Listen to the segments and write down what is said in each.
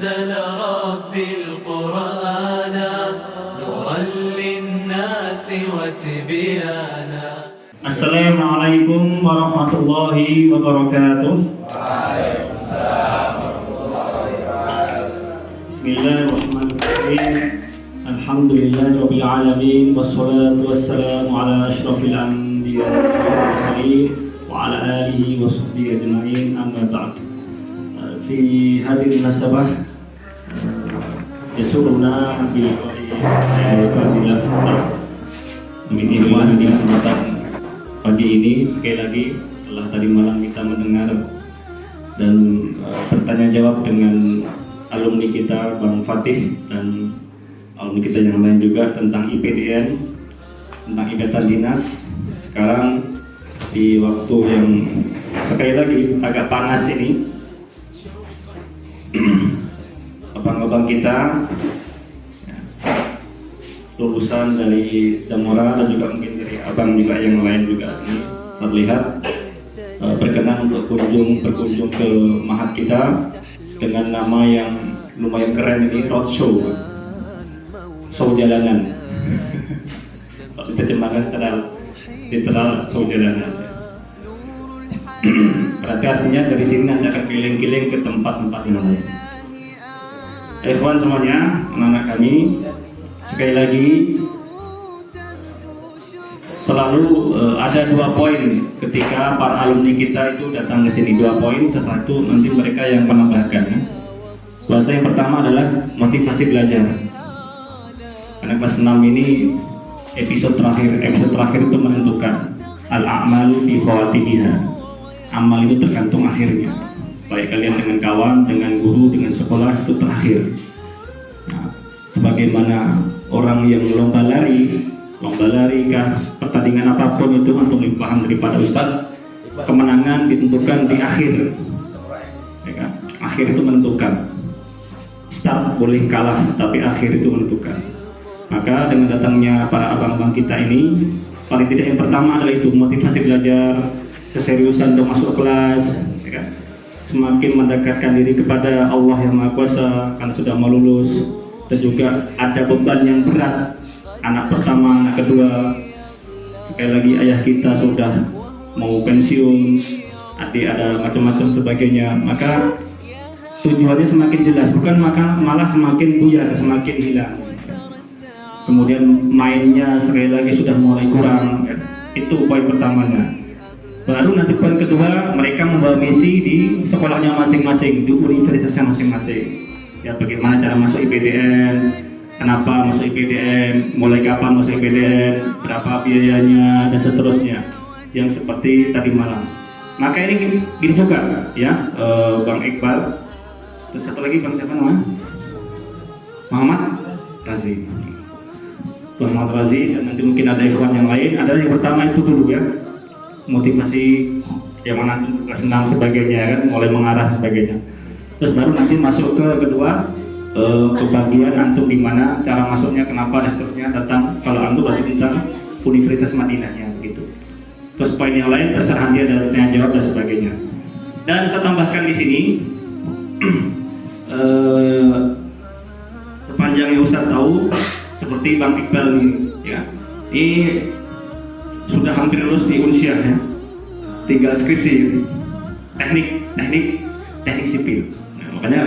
أنزل ربي القرآن نورا للناس وتبيانا. Assalamualaikum warahmatullahi wabarakatuh. Bismillahirrahmanirrahim. Alhamdulillahirabbil alamin wassalatu wassalamu ala asyrafil anbiya'i wal mursalin wa ala alihi wa sahbihi ajma'in, amma ba'd. Fi hadhihi munasabah yasuruna bi fadilah min ikhwan di kesempatan pagi ini sekali lagi setelah tadi malam kita mendengar dan bertanya jawab dengan alumni kita Bang Fatih dan alumni kita yang lain juga tentang IPDN, tentang ikatan dinas. Sekarang di waktu yang sekali lagi agak panas ini, abang-abang kita lulusan dari Damora dan juga mungkin dari abang juga yang lain juga ini terlihat berkenan untuk berkunjung ke mahat kita dengan nama yang lumayan keren ini, roadshow, show jalanan. Kalau diterjemahkan literal show jalanan. Berarti artinya dari sini nanti akan keliling-keliling ke tempat-tempat yang lain. Ikhwan semuanya, anak-anak kami, sekali lagi selalu ada 2 poin ketika para alumni kita itu datang ke sini. 2 poin, setelah itu nanti mereka yang menambahkan. Bahasa yang pertama adalah motivasi belajar. Karena kelas 6 ini episode terakhir itu menentukan al-a'malu bi khawatimiha. Amal itu tergantung akhirnya. Baik kalian dengan kawan, dengan guru, dengan sekolah itu terakhir. Nah, sebagaimana orang yang lomba lari kah, pertandingan apapun itu untuk paham daripada Ustaz, kemenangan ditentukan di akhir, ya kan? Akhir itu menentukan. Start boleh kalah, tapi akhir itu menentukan. Maka dengan datangnya para abang-abang kita ini, paling tidak yang pertama adalah itu motivasi belajar, keseriusan untuk masuk kelas, ya kan? Semakin mendekatkan diri kepada Allah yang Maha Kuasa karena sudah mau lulus, dan juga ada beban yang berat. Anak pertama, anak kedua, sekali lagi ayah kita sudah mau pensiun, adik ada macam-macam sebagainya. Maka tujuannya semakin jelas, bukan malah semakin buyar, semakin hilang. Kemudian mainnya sekali lagi sudah mulai kurang. Itu poin pertamanya. Baru nanti poin kedua, mereka membawa misi di sekolahnya masing-masing, di universitasnya masing-masing. Ya, bagaimana cara masuk IPDN, kenapa masuk IPDN, mulai kapan masuk IPDN, berapa biayanya, dan seterusnya. Yang seperti tadi malam. Maka ini gini juga, ya, Bang Iqbal. Terus satu lagi Bang siapa namanya? Muhammad Razi. Bang Muhammad Razi, dan nanti mungkin ada ikhwan yang lain. Ada yang pertama itu dulu ya, motivasi yang mana kelas 6 sebagainya kan, mulai mengarah sebagainya. Terus baru nanti masuk ke kedua, ke bagian antum di mana cara masuknya, kenapa, dan seterusnya, tentang kalau antum berarti tentang Universitas Madinahnya begitu. Terus poin yang lain terserah dia dan tanya jawab dan sebagainya. Dan saya tambahkan di sini sepanjang yang Ustaz tahu, seperti Bang Iqbal ini, ya, ini sudah hampir lulus di Unsyah ya, tinggal skripsi, teknik sipil. Nah, makanya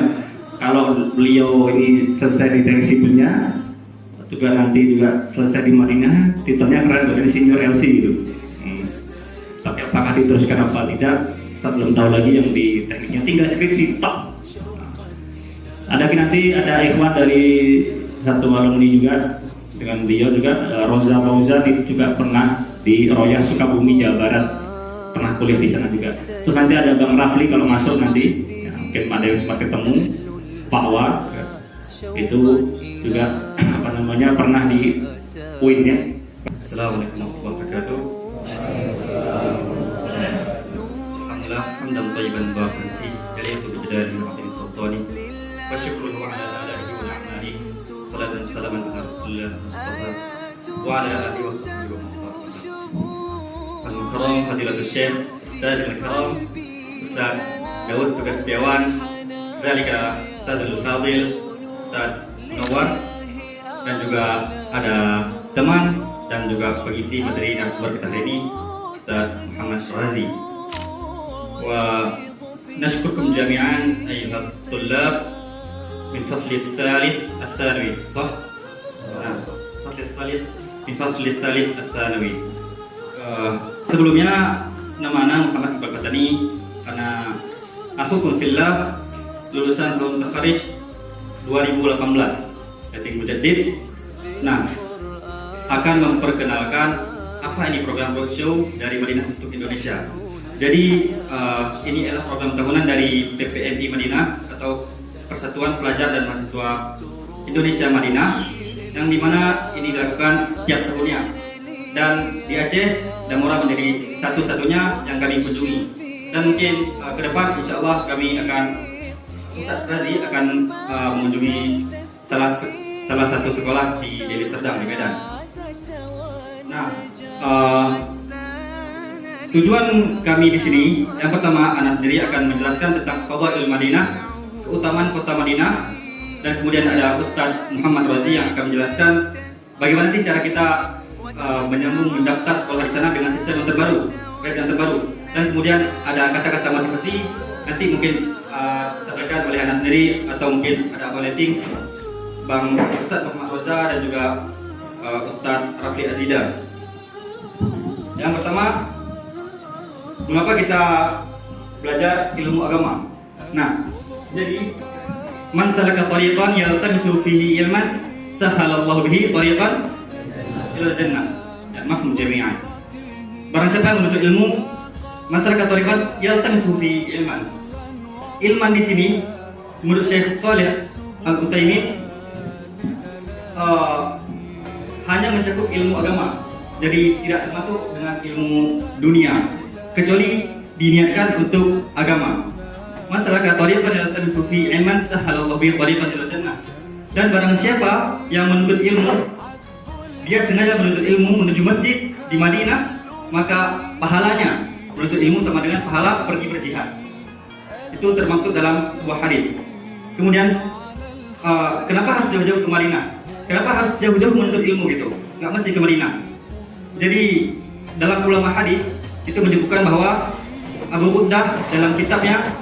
kalau beliau ini selesai di teknik sipilnya, juga nanti juga selesai di Madinah, titelnya keren, jadi senior LC gitu. Tapi apakah diteruskan apa tidak, saya belum tahu lagi. Yang di tekniknya tinggal skripsi top. Ada nanti ada ikhwan dari satu alumni juga dengan beliau juga, Roza Fauza juga pernah di Royah Sukabumi Jawa Barat, pernah kuliah di sana juga. Terus nanti ada Bang Rafli kalau masuk nanti, ya, mungkin ada yang sempat ketemu, Pak Wa itu juga apa namanya pernah di UIN ya. Assalamualaikum warahmatullahi wabarakatuh. Alhamdulillah, hamdan thayyiban barakan fi kalimatu bijdari wa qadri sultani wa syukruhu ala alihi wa a'mali. Salatan salaman ala Rasulillah Mustafa wa ala alihi wa sahbihi wa Al-Mukarram Fadilatul Syekh Ustaz Al-Karam Ustaz Daud Tugas Setiawan Kadzalika Ustazul Fadil, Ustaz Munawwar, dan juga ada teman dan juga pengisi materi narasumber kita hari ini, Ustaz Muhammad Razi. Wa nashkurukum jami'an ayyuhat tullab min fasli tsalits ats-tsanawi. Sah? Nah, fasli tsalits min fasli tsalits ats-tsanawi. Sebelumnya nama Muhammad Iqbal Fatani, karena akhukum fillah, lulusan tahun takharij 2018, yating mujaddid. Nah, akan memperkenalkan apa ini program roadshow dari Madinah untuk Indonesia. Jadi ini adalah program tahunan dari PPMI Madinah atau Persatuan Pelajar dan Mahasiswa Indonesia Madinah, yang dimana ini dilakukan setiap tahunnya. Dan di Aceh, Damora menjadi satu-satunya yang kami kunjungi. Dan mungkin ke depan insya Allah kami akan, Ustaz Razi akan mengunjungi salah satu sekolah di Deli Serdang di Medan. Nah, tujuan kami di sini, yang pertama, Ana sendiri akan menjelaskan tentang Fadailul Madinah, keutamaan kota Madinah, dan kemudian ada Ustaz Muhammad Razi yang akan menjelaskan bagaimana sih cara kita menyambung mendaftar sekolah di sana dengan sistem yang terbaru, dan kemudian ada kata-kata motivasi nanti mungkin disampaikan oleh Ana sendiri, atau mungkin ada volunteering Bang Ustaz Muhammad Roza dan juga Ustaz Rafli Azida. Yang pertama, mengapa kita belajar ilmu agama? Nah, jadi man salaka tariqan yaltamisu fihi ilman sahalallahu bihi tariqan ila jannah. Ya, mafhum jami'an. Barang siapa yang menuntut ilmu, masyarakat tariqat yaltamisu fihi ilman. Ilman di sini menurut Syekh Shalih Al-Utsaimin hanya mencakup ilmu agama, jadi tidak termasuk dengan ilmu dunia, kecuali diniatkan untuk agama. Masyarakat tariqat yaltamisu fihi ilman sahalallahu bihi tariqan ila jannah. Dan barang siapa yang menuntut ilmu, dia sengaja menuntut ilmu menuju masjid di Madinah, maka pahalanya menuntut ilmu sama dengan pahala pergi berjihad. Itu termaktub dalam sebuah hadis. Kemudian kenapa harus jauh-jauh ke Madinah? Kenapa harus jauh-jauh menuntut ilmu gitu? Nggak mesti ke Madinah. Jadi dalam ulama hadis itu menyebutkan bahwa Abu Quddah dalam kitabnya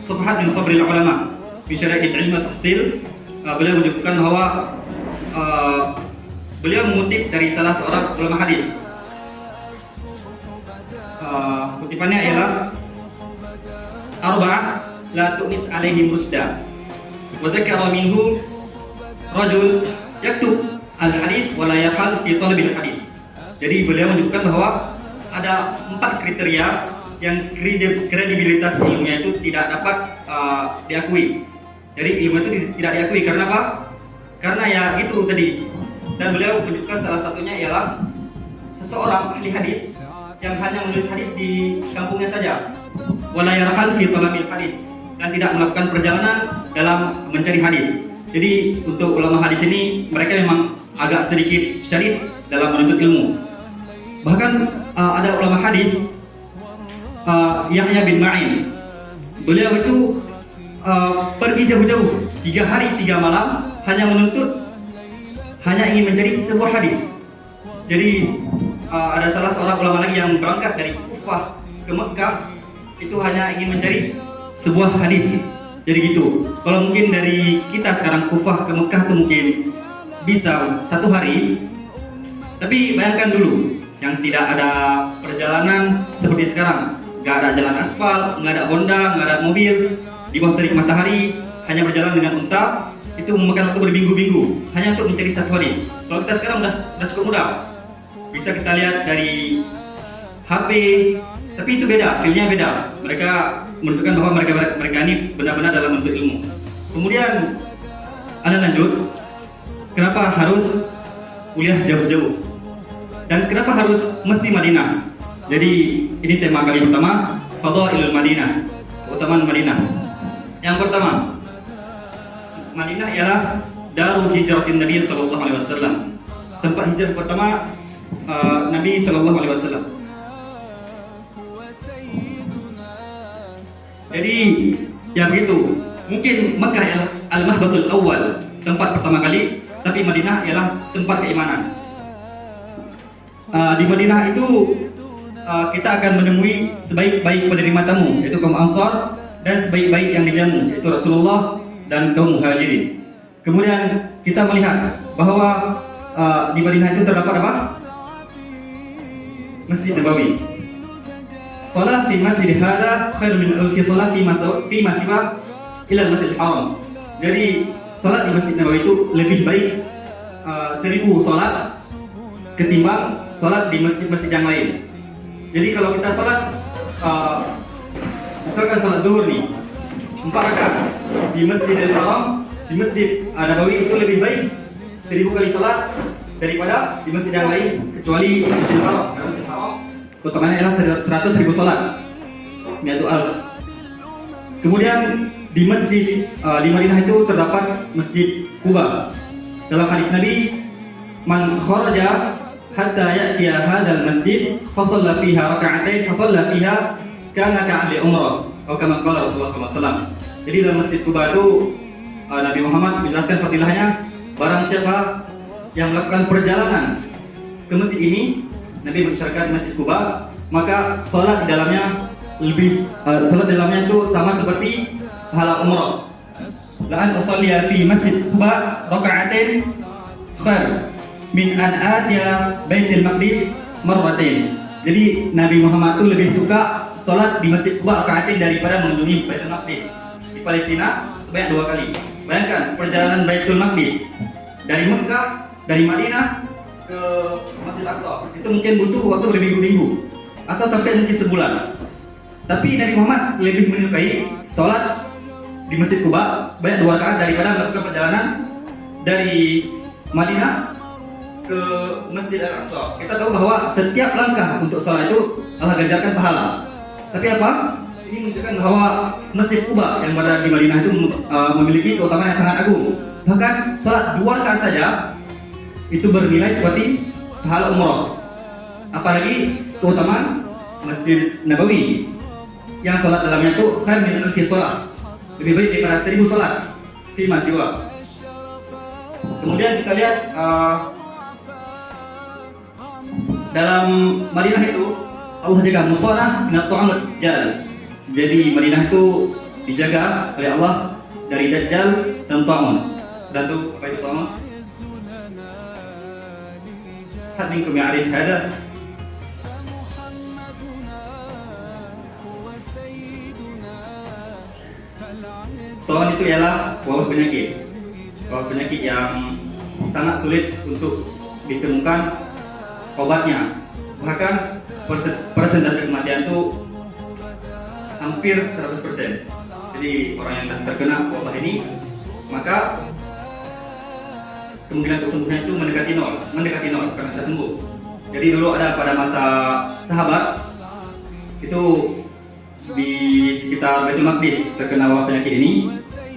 Subhat min Sabril Ulama fi Syara'il Ilmi Tafsil, beliau menyebutkan bahwa beliau mengutip dari salah seorang ulama hadis. Kutipannya ialah arba'ah la tu'nis alaihim rusda wa dzakara minhu rajul yaktub al-hadis wa la yahal fi talabil hadis. Jadi beliau menyebutkan bahwa ada 4 kriteria yang kredibilitas ilmunya itu tidak dapat diakui. Jadi ilmu itu tidak diakui karena apa? Karena ya itu tadi. Dan beliau menyebutkan salah satunya ialah seseorang ahli hadis yang hanya menulis hadis di kampungnya saja, wala yarhal fi talabil hadis, dan tidak melakukan perjalanan dalam mencari hadis. Jadi untuk ulama hadis ini mereka memang agak sedikit syadid dalam menuntut ilmu. Bahkan ada ulama hadis Yahya bin Ma'in, beliau itu pergi jauh-jauh 3 hari 3 malam hanya ingin mencari sebuah hadis. Jadi ada salah seorang ulama lagi yang berangkat dari Kufah ke Mekah, itu hanya ingin mencari sebuah hadis. Jadi gitu. Kalau mungkin dari kita sekarang Kufah ke Mekah itu mungkin bisa 1 hari. Tapi bayangkan dulu yang tidak ada perjalanan seperti sekarang, nggak ada jalan aspal, nggak ada Honda, nggak ada mobil, di bawah terik matahari, hanya berjalan dengan unta. Itu memakan waktu berminggu-minggu hanya untuk mencari 1 hadis. Kalau kita sekarang sudah cukup mudah, bisa kita lihat dari HP, tapi itu beda, feelnya beda. Mereka menunjukkan bahwa mereka ini benar-benar dalam menuntut ilmu. Kemudian Anda lanjut, kenapa harus kuliah jauh-jauh dan kenapa harus mesti Madinah? Jadi ini tema kali pertama, Fadailul Madinah, keutamaan Madinah. Yang pertama, Madinah ialah Darul Hijratin Nabi sallallahu alaihi wasallam. Tempat hijrah pertama Nabi sallallahu alaihi wasallam. Jadi ya begitu. Mungkin Makkah ialah al-mahbatul awal, tempat pertama kali, tapi Madinah ialah tempat keimanan. Di Madinah itu kita akan menemui sebaik-baik penerima tamu, yaitu kaum Ansar, dan sebaik-baik yang dijamu, yaitu Rasulullah dan kaum Muhajirin. Kemudian kita melihat bahwa di Madinah itu terdapat apa? Masjid Nabawi. Salat fi masjid hada khair min alfi salat fi masiwa ila Masjidil Haram. Jadi salat di Masjid Nabawi itu lebih baik 1000 salat ketimbang salat di masjid-masjid yang lain. Jadi kalau kita salat misalkan salat zuhur nih 4 rakaat di Masjidil Haram, di Masjid Nabawi itu lebih baik 1000 kali salat daripada di masjid yang lain kecuali Masjidil Haram. Karena Masjidil Haram utamanya adalah 100.000 salat. Mi'atu alf. Kemudian di masjid di Madinah itu terdapat Masjid Quba. Dalam hadis Nabi, "Man kharaja hatta ya'tiya hadzal masjid fa shalla fiha raka'atain fa shalla fiha kana ka'adli umrah." Atau kama qala Rasulullah SAW. Jadi dalam Masjid Quba itu Nabi Muhammad menjelaskan fadilahnya, barang siapa yang melakukan perjalanan ke masjid ini, Nabi mengisyaratkan Masjid Quba, maka salat di dalamnya salat di dalamnya itu sama seperti pahala umrah. La'an usalliya fi Masjid Quba raka'atain khair min an atiya Baitul Maqdis marratain. Jadi Nabi Muhammad itu lebih suka salat di Masjid Quba raka'atain daripada mengunjungi Baitul Maqdis di Palestina sebanyak 2 kali. Bayangkan perjalanan Baitul Maqdis dari Mekah, dari Madinah ke Masjid Aqsa itu mungkin butuh waktu berminggu-minggu atau sampai mungkin sebulan. Tapi Nabi Muhammad lebih menyukai salat di Masjid Quba sebanyak 2 rakaat daripada melakukan perjalanan dari Madinah ke Masjid Al-Aqsa. Kita tahu bahwa setiap langkah untuk salat itu Allah ganjarkan pahala. Tapi apa? Ini menunjukkan bahwa Masjid Quba yang berada di Madinah itu memiliki keutamaan yang sangat agung. Bahkan salat 2 rakaat saja itu bernilai seperti pahala umrah. Apalagi keutamaan Masjid Nabawi yang salat dalamnya itu khair min alfi salat, lebih baik daripada 1000 salat fi masiwa. Kemudian kita lihat dalam Madinah itu Allah jaga musyawarah minat ta'am wad dajjal. Jadi Madinah itu dijaga oleh Allah dari dajjal dan ta'am. Dan itu apa itu ta'am? Had minkum ya'rif hada? Ta'am itu ialah wabah penyakit yang sangat sulit untuk ditemukan obatnya. Bahkan persentase kematian itu hampir 100%. Jadi orang yang terkena wabah ini, maka kemungkinan untuk sembuhnya itu mendekati nol karena bisa sembuh. Jadi dulu ada pada masa sahabat itu di sekitar Baitul Maqdis terkena wabah penyakit ini,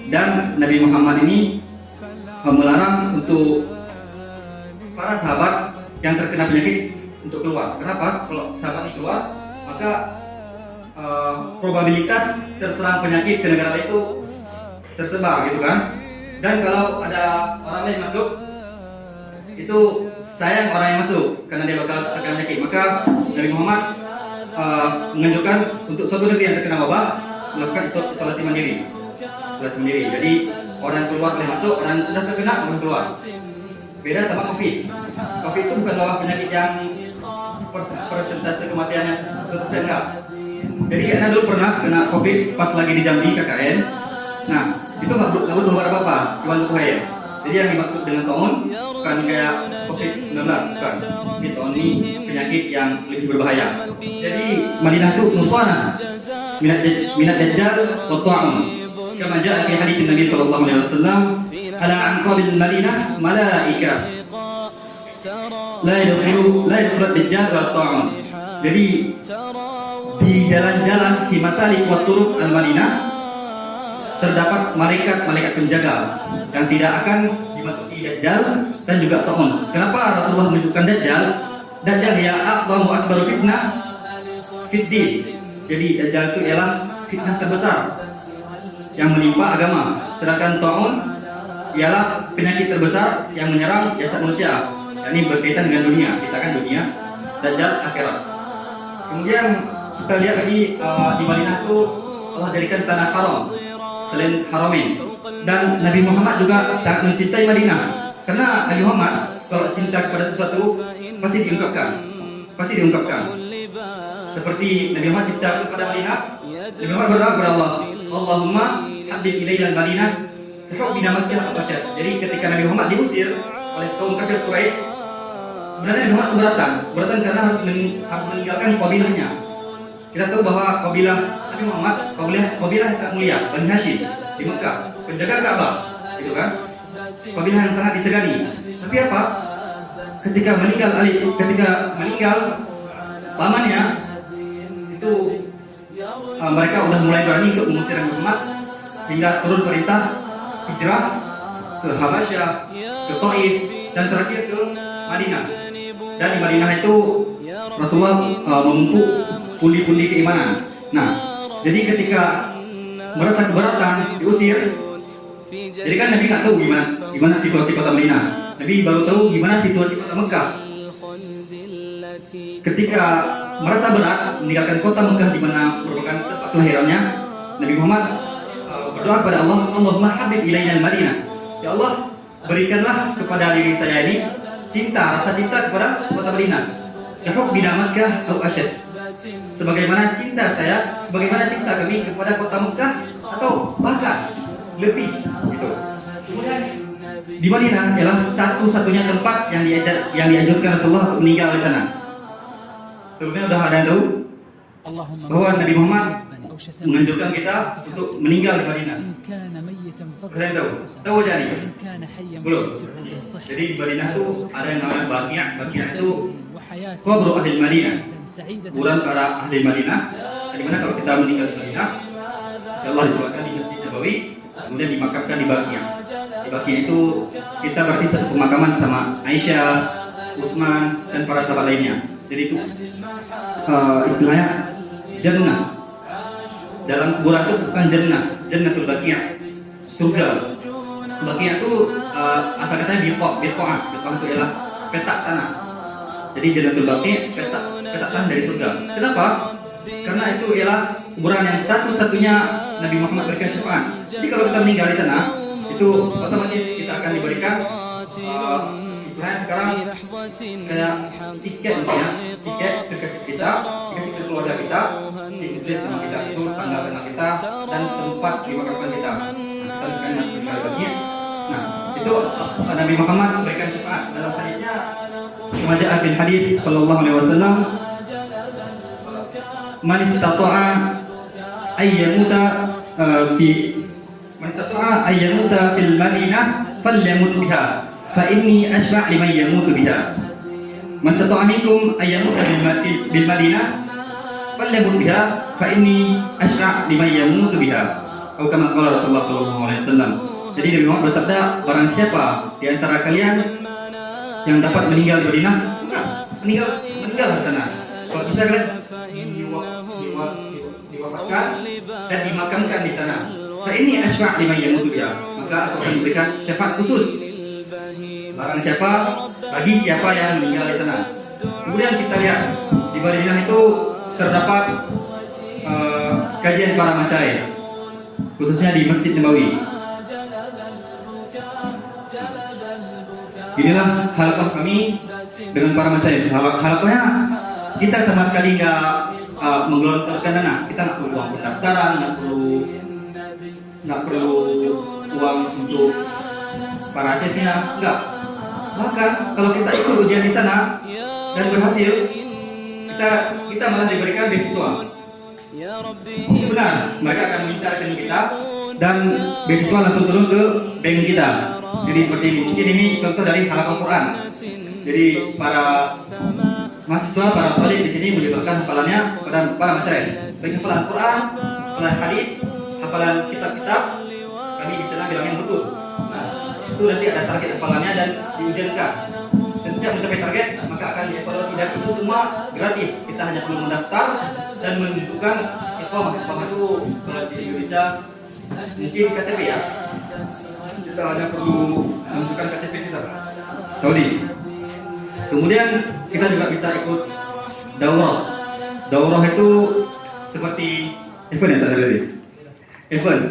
dan Nabi Muhammad ini melarang untuk para sahabat yang terkena penyakit untuk keluar. Kenapa? Kalau sahabat keluar, maka probabilitas terserang penyakit ke negara itu tersebar, gitu kan? Dan kalau ada orang lain masuk, itu sayang orang yang masuk karena dia bakal terkena penyakit. Maka Nabi Muhammad menganjurkan untuk suatu negeri yang terkena wabah melakukan isolasi mandiri. Jadi orang yang keluar boleh masuk, orang yang sudah terkena boleh keluar. Beda sama COVID. COVID itu bukan wabah penyakit yang persentase kematiannya 100% enggak. Jadi Ana dulu pernah kena COVID pas lagi di Jambi KKN. Nah, itu nggak butuh obat apa-apa, cuma butuh air. Jadi yang dimaksud dengan taun bukan kayak COVID-19, bukan. Ini taun ini penyakit yang lebih berbahaya. Jadi Madinah itu muswana minat dajjal wa ta'am. Kama jaa fi hadits Nabi sallallahu alaihi wasallam, ala anqabil Madinah malaika la yadkhulu dajjal wa ta'am. Jadi di jalan-jalan di masalik wa turuq al-Madinah terdapat malaikat penjaga yang tidak akan dimasuki dajjal dan juga ta'un. Kenapa Rasulullah menunjukkan dajjal? Dajjal ya a'zamu akbaru fitnah fid din. Jadi dajjal itu ialah fitnah terbesar yang menimpa agama, sedangkan taun ialah penyakit terbesar yang menyerang jasad manusia. Ini berkaitan dengan dunia, kita kan dunia, dajjal akhirat. Kemudian kita lihat lagi di Madinah itu Allah jadikan tanah haram selain Haramain, dan Nabi Muhammad juga sangat mencintai Madinah, karena Nabi Muhammad kalau cinta kepada sesuatu pasti diungkapkan. Seperti Nabi Muhammad cinta kepada Madinah, Nabi Muhammad berdoa kepada Allah, Allahumma habib ilaina Madinah bina Makkah al-Asyad. Jadi ketika Nabi Muhammad diusir oleh kaum kafir Quraisy, sebenarnya Nabi Muhammad keberatan karena harus meninggalkan kabilahnya. Kita tahu bahwa kabilah Nabi Muhammad kabilah yang sangat mulia, Bani Hashim di Mekah, penjaga Ka'bah, gitu kan? Kabilah yang sangat disegani. Tapi apa? Ketika meninggal pamannya, itu mereka sudah mulai berani untuk mengusir Nabi Muhammad, sehingga turun perintah hijrah ke Habasyah, ke Taif, dan terakhir ke Madinah. Dan di Madinah itu Rasulullah memumpuk pundi-pundi keimanan. Nah, jadi ketika merasa keberatan diusir, jadi kan Nabi nggak tahu gimana situasi kota Madinah. Nabi baru tahu gimana situasi kota Mekah. Ketika merasa berat meninggalkan kota Mekah di mana merupakan tempat kelahirannya, Nabi Muhammad berdoa kepada Allah, Allahumma habib ilaina al-Madinah. Ya Allah, berikanlah kepada diri saya ini rasa cinta kepada kota Madinah. Yahub bina Makkah al-Asyad. Sebagaimana cinta kami kepada kota Mekah, atau bahkan lebih, gitu. Kemudian di Madinah ialah satu-satunya tempat yang dianjurkan Rasulullah untuk meninggal di sana. Sebelumnya sudah ada yang tahu bahwa Nabi Muhammad menganjurkan kita untuk meninggal di Madinah. Ada yang tahu? Tahu aja nih? Belum. Jadi di Madinah itu ada yang namanya Baqi'. Itu kubur ahli Madinah, kuburan para ahli Madinah. Di mana kalau kita meninggal di Madinah, insyaallah disolatkan di Masjid Nabawi, kemudian dimakamkan di Baqi'. Di Baqi' itu kita berarti satu pemakaman sama Aisyah, Utsman, dan para sahabat lainnya. Jadi itu istilahnya jannah. Dalam kuburan itu disebutkan jannatul Baqi', surga. Baqi' itu asal katanya birqah itu ialah sepetak tanah. Jadi jannatul Baqi', sepetak tanah dari surga. Kenapa? Karena itu ialah kuburan yang satu-satunya Nabi Muhammad berikan syafaat. Jadi kalau kita meninggal di sana, itu otomatis kita akan diberikan istilahnya sekarang kayak tiket dikasih ke keluarga kita, ditulis nama kita itu, tanggal kita, dan tempat dimakamkan kita. Kita akan meninggal lagi. Nah, itu Nabi Muhammad memberikan syafaat dalam hadisnya. Kemajaah fil hadis sallallahu alaihi wasallam, man istata'a ayyamuta fil Madinah falyamut biha fa inni asfa' liman yamutu biha. Man istata'a minkum ayyamuta bil Madinah falyamut biha fa inni asfa' liman yamutu biha. Atau kama qala Rasulullah sallallahu alaihi wasallam. Jadi Nabi Muhammad bersabda, barang siapa di antara kalian yang dapat meninggal di Madinah, meninggal di sana. Kalau bisa kalian diwafatkan dan dimakamkan di sana. Nah ini asfa' liman yamutu biha, maka aku akan memberikan syafaat khusus barang siapa bagi siapa yang meninggal di sana. Kemudian kita lihat di Madinah itu terdapat kajian para masyayikh, khususnya di Masjid Nabawi. Inilah harapan kami dengan para masyayikh. Harapannya kita sama sekali nggak menggelontorkan dana. Kita nggak perlu uang pendaftaran, nggak perlu uang untuk para syekhnya, nggak. Bahkan kalau kita ikut ujian di sana dan berhasil, kita malah diberikan beasiswa. Ini benar, mereka akan minta rekening kita dan beasiswa langsung turun ke bank kita. Jadi seperti ini. Mungkin ini contoh dari halaqah Quran. Jadi para mahasiswa, para talib di sini menyebabkan hafalannya kepada para masyayikh. Baik hafalan Quran, hafalan hadis, hafalan kitab-kitab, kami di sana bilangnya betul. Nah, itu nanti ada target hafalannya dan diujiankan. Setiap mencapai target, maka akan dievaluasi, dan itu semua gratis. Kita hanya perlu mendaftar dan menentukan iqamah. Iqamah itu kalau di Indonesia mungkin KTP ya. Kita ada perlu menunjukkan KTP kita Saudi. Kemudian kita juga bisa ikut daurah. Daurah itu seperti event ya saudara sih. Event.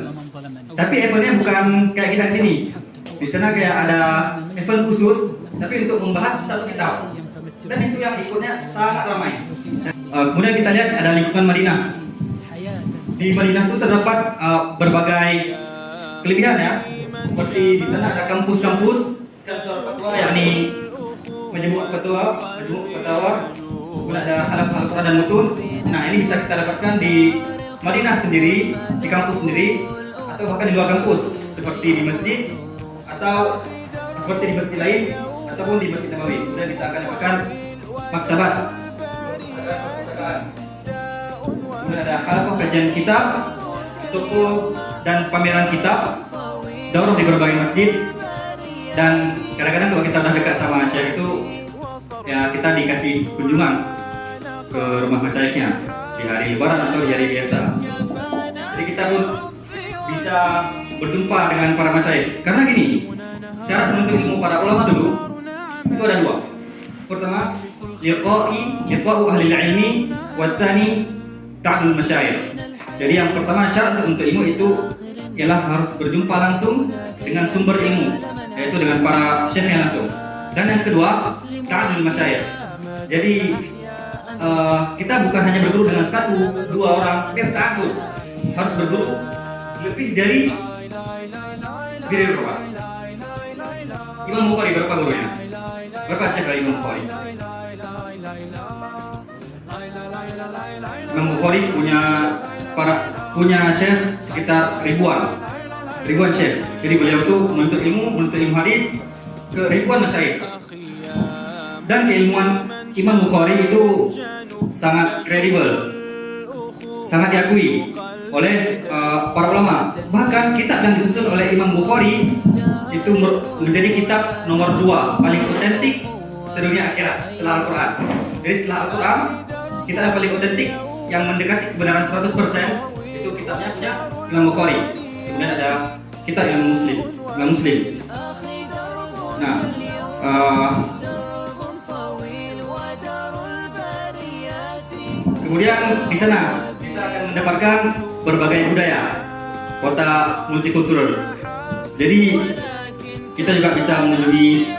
Tapi eventnya bukan kayak kita di sini. Di sana kayak ada event khusus, tapi untuk membahas satu kitab. Dan itu yang ikutnya sangat ramai. Kemudian kita lihat ada lingkungan Madinah. Di Madinah itu terdapat berbagai kelebihan ya. Seperti di sana ada kampus-kampus kantor fatwa, yakni majmu' fatwa, kemudian ada halaqah Al-Quran dan mutun. Nah, ini bisa kita dapatkan di Madinah sendiri, di kampus sendiri, atau bahkan di luar kampus, seperti di masjid atau seperti di masjid lain ataupun di Masjid Nabawi. Kemudian kita akan dapatkan maktabat. Kemudian ada halaqah kajian kitab, toko dan pameran kitab, daurah di berbagai masjid. Dan kadang-kadang kalau kita udah dekat sama syekh itu, ya kita dikasih kunjungan ke rumah masyaykhnya di hari lebaran atau di hari biasa. Jadi kita pun bisa berjumpa dengan para masyayikh. Karena gini, syarat menuntut ilmu para ulama dulu itu ada dua. Pertama, liqa'u ahli ilmi, wa tsani ta'dul masyayikh. Jadi yang pertama syarat untuk ilmu itu ialah harus berjumpa langsung dengan sumber ilmu, yaitu dengan para syekhnya langsung. Dan yang kedua, ta'dul masyayikh. Jadi kita bukan hanya berguru dengan satu, dua orang, tapi ta'dul. Harus berguru lebih dari berapa? Imam Bukhari berapa gurunya? Berapa syekh dari Imam Bukhari? Imam Bukhari punya syekh sekitar ribuan syekh. Jadi beliau itu menuntut ilmu hadis ke ribuan masyayikh. Dan keilmuan Imam Bukhari itu sangat kredibel, sangat diakui oleh para ulama. Bahkan kitab yang disusun oleh Imam Bukhari itu menjadi kitab nomor 2 paling otentik sedunia akhirat setelah Al-Quran. Jadi setelah Al-Quran, kitab yang paling otentik yang mendekati kebenaran 100% itu kitabnya punya Imam Bukhari. Kemudian ada kitab Imam Muslim. Nah, kemudian di sana kita akan mendapatkan berbagai budaya, kota multikultural. Jadi kita juga bisa mengunjungi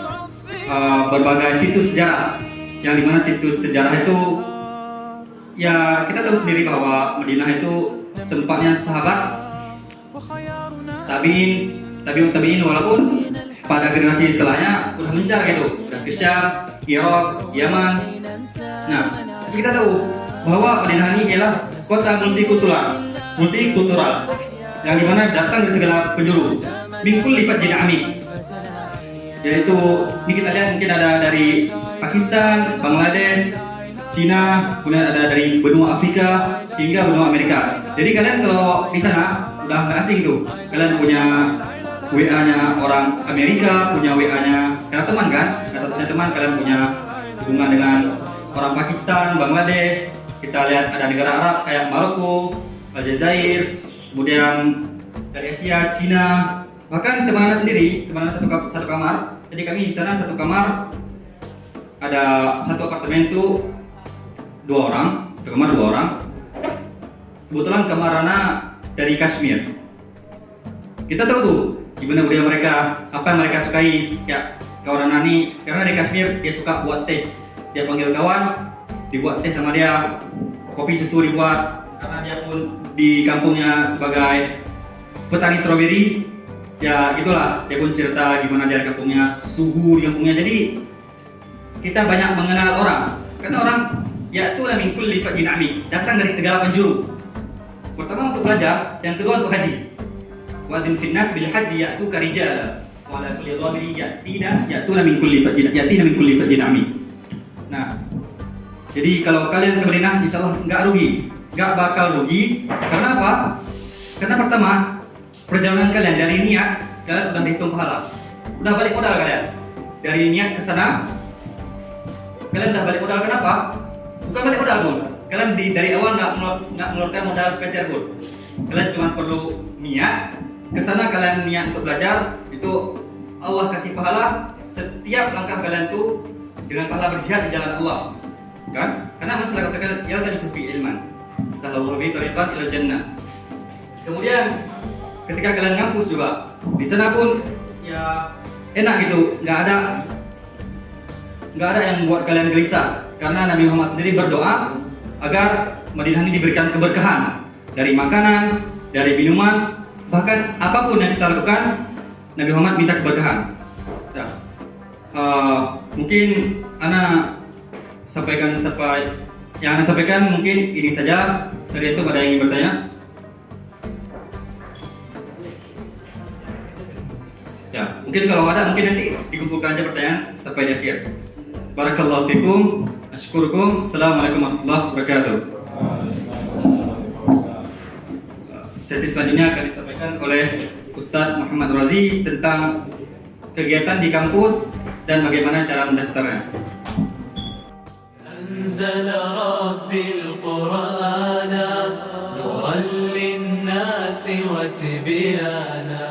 berbagai situs sejarah, yang dimana situs sejarah itu ya kita tahu sendiri bahwa Madinah itu tempatnya sahabat, tabi'in, walaupun pada generasi setelahnya udah mencar gitu, udah ke Syam, Irak, Yaman. Nah, kita tahu bahwa Madinah ini ialah kota multikultural yang dimana datang dari segala penjuru, min kulli fajjin amik. Yaitu ini kita lihat mungkin ada dari Pakistan, Bangladesh, Cina, kemudian ada dari benua Afrika hingga benua Amerika. Jadi kalian kalau di sana udah nggak asing tuh, kalian punya WA-nya orang Amerika, punya WA-nya karena teman kan, satu-satunya teman, kalian punya hubungan dengan orang Pakistan, Bangladesh. Kita lihat ada negara Arab kayak Maroko, Aljazair, kemudian dari Asia, Cina, bahkan teman Anda sendiri, teman Anda satu kamar. Jadi kami di sana satu kamar, ada satu apartemen itu 2 orang, satu kamar 2 orang. Kebetulan kamar Ana dari Kashmir. Kita tahu tuh gimana budaya mereka, apa yang mereka sukai. Ya, kawan Ana nih, karena di Kashmir dia suka buat teh. Dia panggil kawan, dibuat teh sama dia, kopi susu dibuat, karena dia pun di kampungnya sebagai petani stroberi. Ya itulah, dia pun cerita gimana dia di kampungnya, suhu di kampungnya. Jadi kita banyak mengenal orang, karena orang ya itu min kulli fajjin amik, datang dari segala penjuru. Pertama untuk belajar, yang kedua untuk haji. Wa'dzin fin nas bil haji ya'tuka rijala wa ala kulli dhamiri ya'tuna min kulli fajjin amik. Nah, jadi kalau kalian ke Madinah, insya Allah nggak bakal rugi. Karena apa? Karena pertama, perjalanan kalian dari niat, kalian sudah dihitung pahala. Udah balik modal kalian. Dari niat ke sana, kalian udah balik modal. Kenapa? Bukan balik modal pun. Kalian dari awal nggak mengeluarkan modal spesial pun. Kalian cuma perlu niat. Kesana kalian niat untuk belajar, itu Allah kasih pahala setiap langkah kalian tuh dengan pahala berjihad di jalan Allah, kan? Karena masalah katakan ya tadi sufi ilman, sallallahu alaihi tariqan ila jannah. Kemudian ketika kalian ngampus juga di sana pun ya enak gitu, nggak ada yang membuat kalian gelisah, karena Nabi Muhammad sendiri berdoa agar Madinah ini diberikan keberkahan dari makanan, dari minuman, bahkan apapun yang kita lakukan Nabi Muhammad minta keberkahan. Ya. Mungkin Ana sampaikan yang Ana sampaikan mungkin ini saja. Tadi itu ada yang ingin bertanya? Ya, mungkin kalau ada mungkin nanti dikumpulkan aja pertanyaan sampai di akhir. Barakallahu fikum, asykurukum. Assalamualaikum warahmatullahi wabarakatuh. Sesi selanjutnya akan disampaikan oleh Ustadz Muhammad Razi tentang kegiatan di kampus dan bagaimana cara mendaftarnya. أنزل ربي القرآن نورا للناس وتبيانا